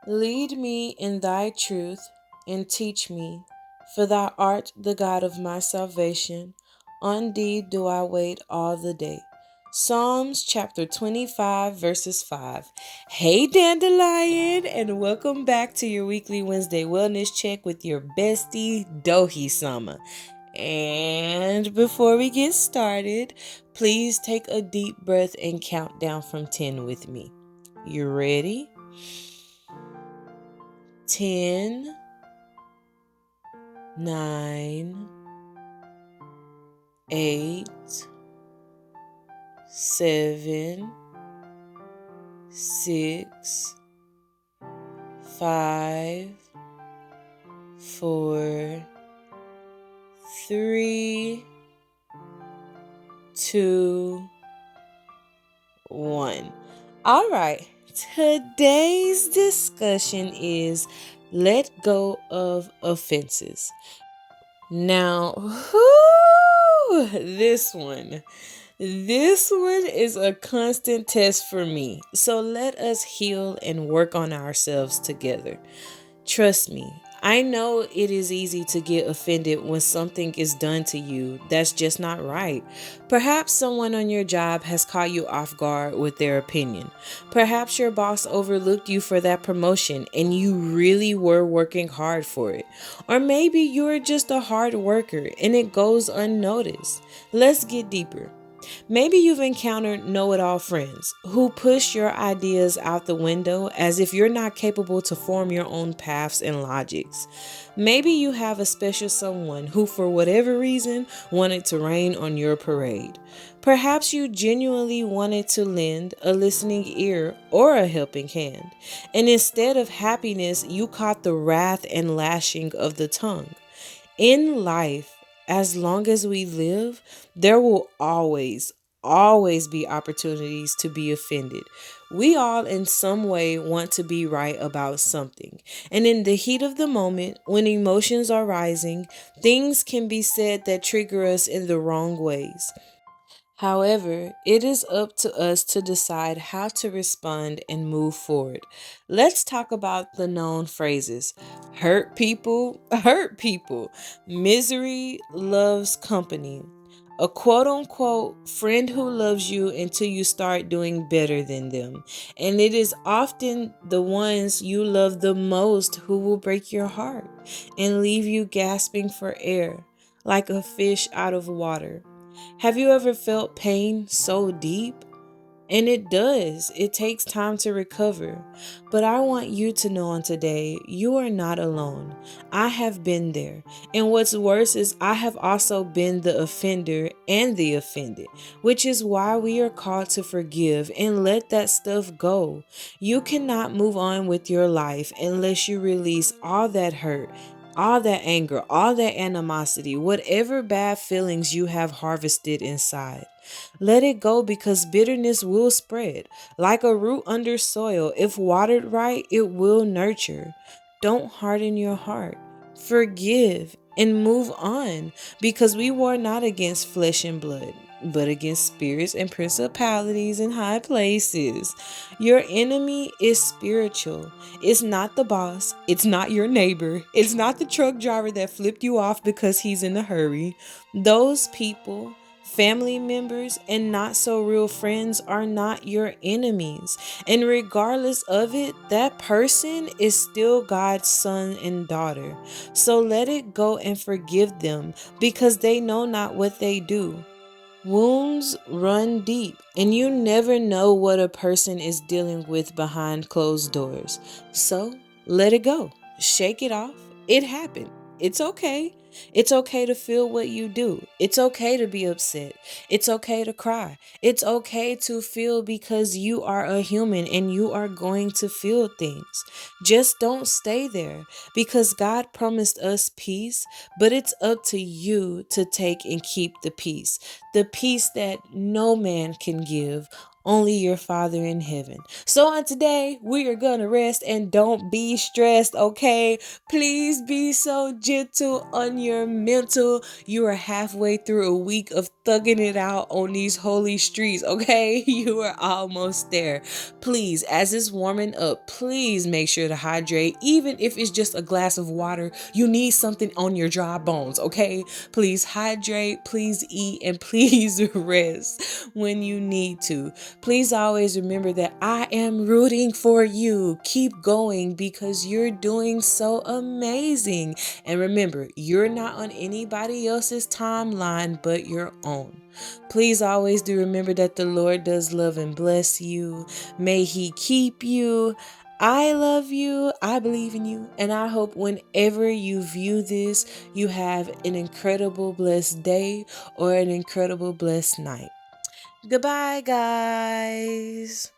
Lead me in thy truth and teach me, for thou art the God of my salvation. On thee do I wait all the day. Psalms chapter 25, verses 5. Hey, Dandelion, and welcome back to your weekly Wednesday wellness check with your bestie, DohiSama. And before we get started, please take a deep breath and count down from 10 with me. You ready? 10, 9, 8, 7, 6, 5, 4, 3, 2, 1. All right, today's discussion is let go of offenses. Now, this one. This one is a constant test for me. So let us heal and work on ourselves together. Trust me, I know it is easy to get offended when something is done to you that's just not right. Perhaps someone on your job has caught you off guard with their opinion. Perhaps your boss overlooked you for that promotion and you really were working hard for it. Or maybe you're just a hard worker and it goes unnoticed. Let's get deeper. Maybe you've encountered know it all friends who push your ideas out the window as if you're not capable to form your own paths and logics. Maybe you have a special someone who, for whatever reason, wanted to rain on your parade. Perhaps you genuinely wanted to lend a listening ear or a helping hand, and instead of happiness, you caught the wrath and lashing of the tongue. In life, as long as we live, there will always be opportunities to be offended. We all, in some way, want to be right about something. And in the heat of the moment, when emotions are rising, things can be said that trigger us in the wrong ways. However, it is up to us to decide how to respond and move forward. Let's talk about the known phrases hurt people, misery loves company, a quote unquote friend who loves you until you start doing better than them. And it is often the ones you love the most who will break your heart and leave you gasping for air like a fish out of water. Have you ever felt pain so deep? And it does. It takes time to recover. But I want you to know on today, you are not alone. I have been there. And what's worse is I have also been the offender and the offended, which is why we are called to forgive and let that stuff go. You cannot move on with your life unless you release all that hurt, all that anger, all that animosity, whatever bad feelings you have harvested inside. Let it go because bitterness will spread. Like a root under soil, if watered right, it will nurture. Don't harden your heart. Forgive and move on because we war not against flesh and blood, but against spirits and principalities in high places. Your enemy is spiritual. It's not the boss. It's not your neighbor. It's not the truck driver that flipped you off because he's in a hurry. Those people, family members, and not so real friends are not your enemies. And regardless of it, that person is still God's son and daughter. So let it go and forgive them because they know not what they do. Wounds run deep, and you never know what a person is dealing with behind closed doors. So let it go. Shake it off. It happened. It's okay. It's okay to feel what you do. It's okay to be upset. It's okay to cry. It's okay to feel because you are a human and you are going to feel things. Just don't stay there because God promised us peace, but it's up to you to take and keep the peace that no man can give, only your Father in heaven. So on today, we are gonna rest and don't be stressed, okay? Please be so gentle on your mental. You are halfway through a week of thugging it out on these holy streets, okay? You are almost there. Please, as it's warming up, please make sure to hydrate. Even if it's just a glass of water, you need something on your dry bones, okay? Please hydrate, please eat, and please rest when you need to. Please always remember that I am rooting for you. Keep going because you're doing so amazing. And remember, you're not on anybody else's timeline but your own. Please always do remember that the Lord does love and bless you. May He keep you. I love you, I believe in you, and I hope whenever you view this, you have an incredible blessed day or an incredible blessed night. Goodbye, guys.